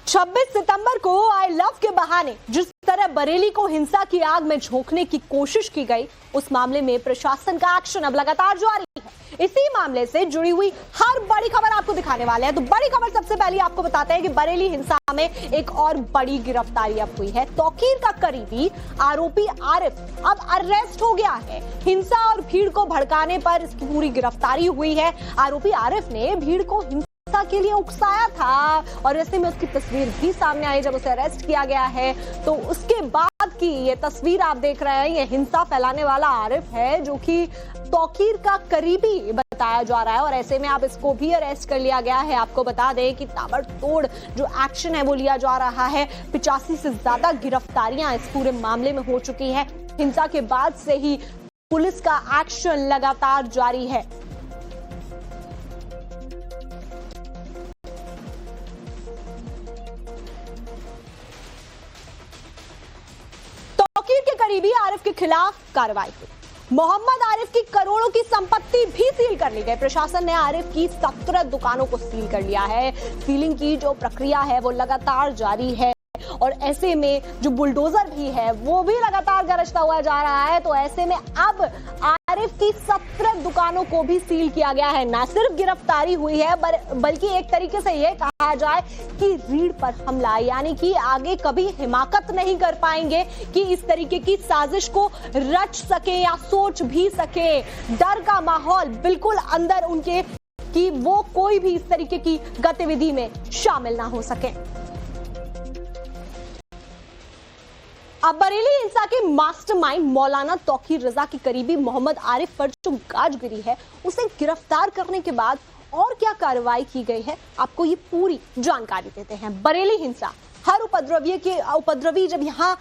26 सितंबर को I love के बहाने जिस तरह बरेली को हिंसा की आग में झोंकने की कोशिश की गई, उस मामले में प्रशासन का एक्शन अब लगातार जारी है। इसी मामले से जुड़ी हुई हर बड़ी खबर आपको दिखाने वाले हैं। तो बड़ी खबर सबसे पहले आपको बताते हैं कि बरेली हिंसा में एक और बड़ी गिरफ्तारी अब हुई है। तौकीर का करीबी आरोपी आरिफ अब अरेस्ट हो गया है। हिंसा और भीड़ को भड़काने पर इसकी पूरी गिरफ्तारी हुई है। आरोपी आरिफ ने भीड़ को के लिए उकसाया था और ऐसे में उसकी तस्वीर भी सामने आई जब उसे अरेस्ट किया गया है। तो उसके बाद की ये तस्वीर आप देख रहे हैं, ये हिंसा फैलाने वाला आरिफ है जो कि तौकीर का करीबी बताया जा रहा है और ऐसे में आप इसको भी अरेस्ट कर लिया गया है। आपको बता दें कि ताबड़तोड़ जो एक्शन है वो लिया जा रहा है। 85 से ज्यादा गिरफ्तारियां इस पूरे मामले में हो चुकी है। हिंसा के बाद से ही पुलिस का एक्शन लगातार जारी है। तौकीर के करीबी आरिफ के खिलाफ कार्रवाई हुई। मोहम्मद आरिफ की करोड़ों की संपत्ति भी सील कर ली गई। प्रशासन ने आरिफ की 17 दुकानों को सील कर लिया है। सीलिंग की जो प्रक्रिया है वो लगातार जारी है और ऐसे में जो बुलडोजर भी है वो भी लगातार गरजता हुआ जा रहा है। तो ऐसे में अब आरिफ की 17 दुकानों को भी सील किया गया है। न सिर्फ गिरफ्तारी हुई है बल्कि एक तरीके से यह कहा जाए कि रीढ़ पर हमला, यानी कि आगे कभी हिमाकत नहीं कर पाएंगे कि इस तरीके की साजिश को रच सके या सोच भी सके। डर का माहौल बिल्कुल अंदर उनके कि वो कोई भी इस तरीके की गतिविधि में शामिल ना हो सके। अब बरेली हिंसा के मास्टरमाइंड मौलाना तौकीर रजा की करीबी मोहम्मद आरिफ पर जो गाजगिरी है उसे गिरफ्तार करने के बाद और क्या कार्रवाई की गई है, आपको ये पूरी जानकारी देते हैं। बरेली हिंसा, हर उपद्रवी जब यहाँ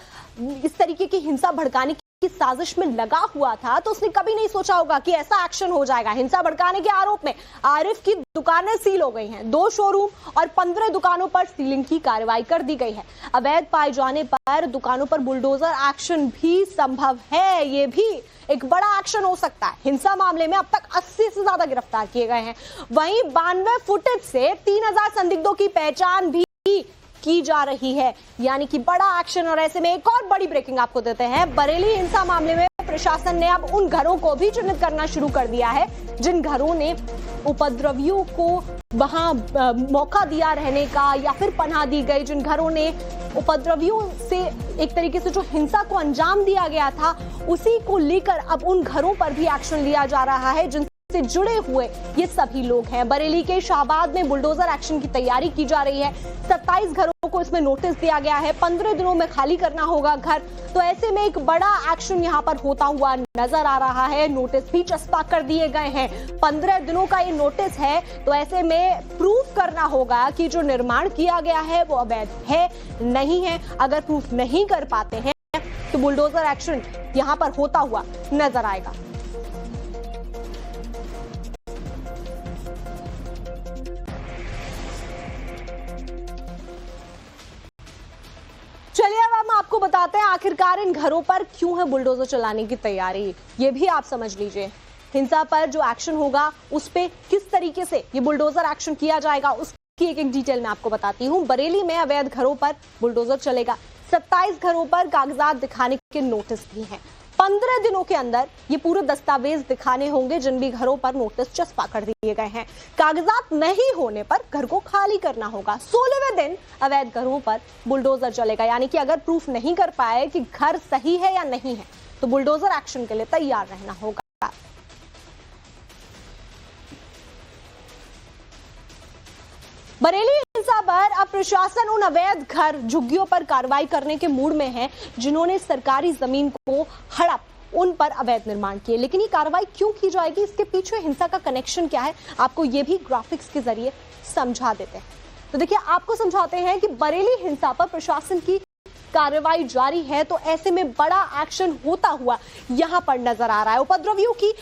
इस तरीके की हिंसा भड़काने की साजिश में लगा हुआ था तो उसने कभी नहीं सोचा होगा कि ऐसा एक्शन हो जाएगा। हिंसा भड़काने के आरोप में आरिफ की दुकानें सील हो गई हैं। 2 शोरूम और 15 दुकानों पर सीलिंग की कार्रवाई कर दी गई है। अवैध पाए जाने पर दुकानों पर बुलडोजर एक्शन भी संभव है। ये भी एक बड़ा एक्शन हो सकता है। हिंसा मामले में अब तक 80 से ज्यादा गिरफ्तार किए गए हैं। वहीं 92 फुटेज से 3000 संदिग्धों की पहचान भी की जा रही है, यानी कि बड़ा एक्शन। और ऐसे में एक और बड़ी ब्रेकिंग आपको देते हैं। बरेली हिंसा मामले में प्रशासन ने अब उन घरों को भी चिन्हित करना शुरू कर दिया है जिन घरों ने उपद्रवियों को वहां मौका दिया रहने का या फिर पनाह दी गई, जिन घरों ने उपद्रवियों से एक तरीके से जो हिंसा को अंजाम दिया गया था उसी को लेकर अब उन घरों पर भी एक्शन लिया जा रहा है जिन से जुड़े हुए ये सभी लोग हैं। बरेली के शाहबाद में बुलडोजर एक्शन की तैयारी की जा रही है। 27 घरों को इसमें नोटिस दिया गया है। 15 दिनों में खाली करना होगा घर। तो ऐसे में एक बड़ा एक्शन यहाँ पर होता हुआ नजर आ रहा है। नोटिस भी चस्पा कर दिए गए हैं। 15 दिनों का ये नोटिस है तो ऐसे में प्रूफ करना होगा कि जो निर्माण किया गया है वो अवैध है नहीं है। अगर प्रूफ नहीं कर पाते हैं तो बुलडोजर एक्शन यहाँ पर होता हुआ नजर आएगा। चलिए अब हम आपको बताते हैं आखिरकार इन घरों पर क्यों है बुलडोजर चलाने की तैयारी। ये भी आप समझ लीजिए। हिंसा पर जो एक्शन होगा उस पे किस तरीके से ये बुलडोजर एक्शन किया जाएगा उसकी एक डिटेल मैं आपको बताती हूँ। बरेली में अवैध घरों पर बुलडोजर चलेगा। 27 घरों पर कागजात दिखाने के नोटिस भी हैं। 15 दिनों के अंदर ये पूरे दस्तावेज दिखाने होंगे जिन भी घरों पर नोटिस चस्पा कर दिए गए हैं। कागजात नहीं होने पर घर को खाली करना होगा। 16वें दिन अवैध घरों पर बुलडोजर चलेगा, यानी कि अगर प्रूफ नहीं कर पाए कि घर सही है या नहीं है तो बुलडोजर एक्शन के लिए तैयार रहना होगा। बरेली हिंसा पर अब प्रशासन उन अवैध घर झुग्गियों पर कार्रवाई करने के मूड में है जिन्होंने सरकारी जमीन को हड़प उन पर अवैध निर्माण किए। लेकिन ये कार्रवाई क्यों की जाएगी, इसके पीछे हिंसा का कनेक्शन क्या है, आपको ये भी ग्राफिक्स के जरिए समझा देते हैं। तो देखिए आपको समझाते हैं कि बरेली हिंसा पर प्रशासन की कार्रवाई जारी है तो ऐसे में बड़ा एक्शन होता हुआ यहां पर नजर आ रहा है। उपद्रवियों की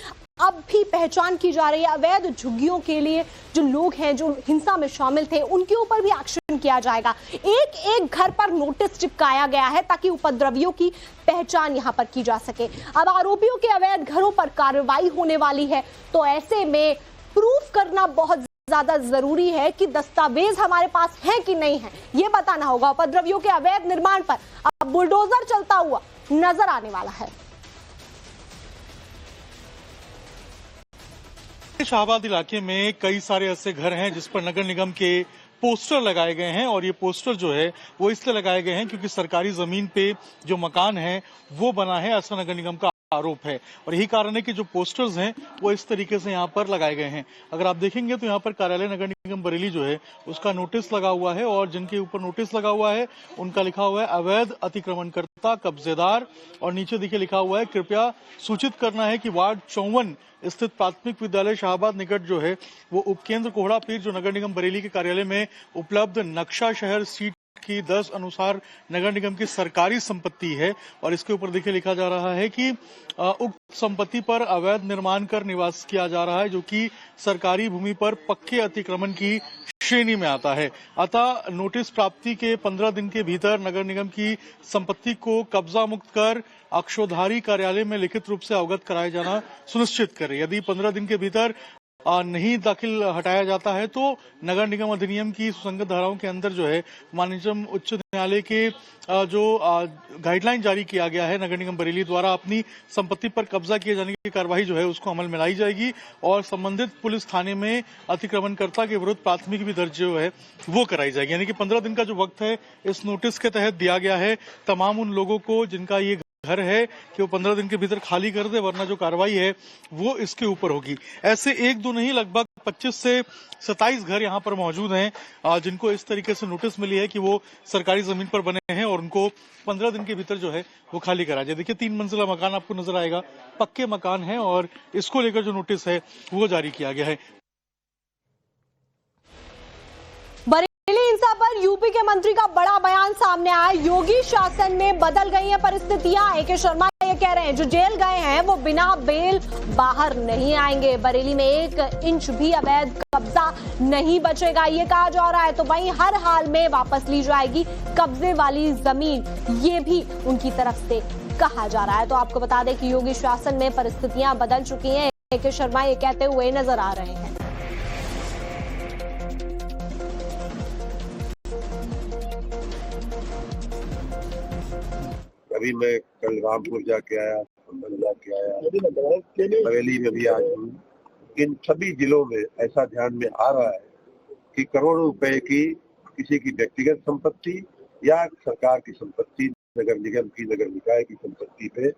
अब भी पहचान की जा रही है। अवैध झुग्गियों के लिए जो लोग हैं जो हिंसा में शामिल थे उनके ऊपर भी एक्शन किया जाएगा। एक एक घर पर नोटिस चिपकाया गया है ताकि उपद्रवियों की पहचान यहां पर की जा सके। अब आरोपियों के अवैध घरों पर कार्रवाई होने वाली है तो ऐसे में प्रूफ करना बहुत ज्यादा जरूरी है कि दस्तावेज हमारे पास है कि नहीं है, ये बताना होगा। उपद्रवियों के अवैध निर्माण पर अब बुलडोजर चलता हुआ नजर आने वाला है। शाहबाद इलाके में कई सारे ऐसे घर हैं जिस पर नगर निगम के पोस्टर लगाए गए हैं, और ये पोस्टर जो है वो इसलिए लगाए गए हैं क्योंकि सरकारी जमीन पे जो मकान है वो बना है, ऐसा नगर निगम का आरोप है। और यही कारण है कि जो पोस्टर्स हैं वो इस तरीके से यहाँ पर लगाए गए हैं। अगर आप देखेंगे तो यहाँ पर कार्यालय नगर निगम बरेली जो है उसका नोटिस लगा हुआ है, और जिनके ऊपर नोटिस लगा हुआ है उनका लिखा हुआ है अवैध अतिक्रमणकर्ता कब्जेदार, और नीचे देखिए लिखा हुआ है कृपया सूचित करना है कि वार्ड 54 स्थित प्राथमिक विद्यालय शाहबाद निकट जो है वो उपकेंद्र कोहड़ा पीर जो नगर निगम बरेली के कार्यालय में उपलब्ध नक्शा शहर सीट की 10 अनुसार नगर निगम की सरकारी संपत्ति है। और इसके ऊपर देखिए लिखा जा रहा है कि उक्त संपत्ति पर अवैध निर्माण कर निवास किया जा रहा है, जो कि सरकारी भूमि पर पक्के अतिक्रमण की श्रेणी में आता है। अतः नोटिस प्राप्ति के 15 दिन के भीतर नगर निगम की संपत्ति को कब्जा मुक्त कर अक्षोधारी कार्यालय में लिखित रूप से अवगत कराया जाना सुनिश्चित करे। यदि 15 दिन के भीतर नहीं दाखिल हटाया जाता है तो नगर निगम अधिनियम की सुसंगत धाराओं के अंदर जो है माननीय उच्च न्यायालय के जो गाइडलाइन जारी किया गया है नगर निगम बरेली द्वारा, अपनी संपत्ति पर कब्जा किए जाने की कार्रवाई जो है उसको अमल में लाई जाएगी, और संबंधित पुलिस थाने में अतिक्रमणकर्ता के विरुद्ध प्राथमिकी भी दर्ज जो है वो कराई जाएगी। यानी कि 15 दिन का जो वक्त है इस नोटिस के तहत दिया गया है तमाम उन लोगों को जिनका ये घर है कि वो 15 दिन के भीतर खाली कर दे, वरना जो कार्रवाई है वो इसके ऊपर होगी। ऐसे एक दो नहीं, लगभग 25 से 27 घर यहाँ पर मौजूद हैं जिनको इस तरीके से नोटिस मिली है कि वो सरकारी जमीन पर बने हैं और उनको 15 दिन के भीतर जो है वो खाली करा जाए। देखिए 3 मंजिला मकान आपको नजर आएगा, पक्के मकान है, और इसको लेकर जो नोटिस है वो जारी किया गया है। हिंसा पर यूपी के मंत्री का बड़ा बयान सामने आया। योगी शासन में बदल गई है परिस्थितियां। AK शर्मा ये कह रहे हैं जो जेल गए हैं वो बिना बेल बाहर नहीं आएंगे। बरेली में 1 इंच भी अवैध कब्जा नहीं बचेगा, ये कहा जा रहा है। तो वहीं हर हाल में वापस ली जाएगी कब्जे वाली जमीन, ये भी उनकी तरफ से कहा जा रहा है। तो आपको बता दें कि योगी शासन में परिस्थितियां बदल चुकी हैं। AK शर्मा ये कहते हुए नजर आ रहे हैं। अभी मैं कल रामपुर जाके आया, संभल जाके आया, बरेली में भी आज हूँ। इन सभी जिलों में ऐसा ध्यान में आ रहा है कि करोड़ों रुपए की किसी की व्यक्तिगत संपत्ति या सरकार की संपत्ति, नगर निगम की, नगर निकाय की संपत्ति पे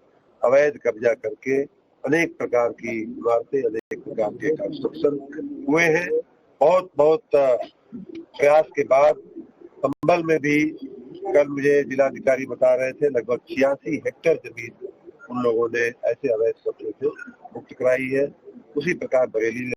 अवैध कब्जा करके अनेक प्रकार की इमारतें, अनेक प्रकार के कंस्ट्रक्शन हुए हैं। बहुत प्रयास के बाद संभल में भी कल मुझे जिलाधिकारी बता रहे थे लगभग 86 हेक्टेयर जमीन उन लोगों ने ऐसे अवैध कब्जे से मुक्त कराई है। उसी प्रकार बरेली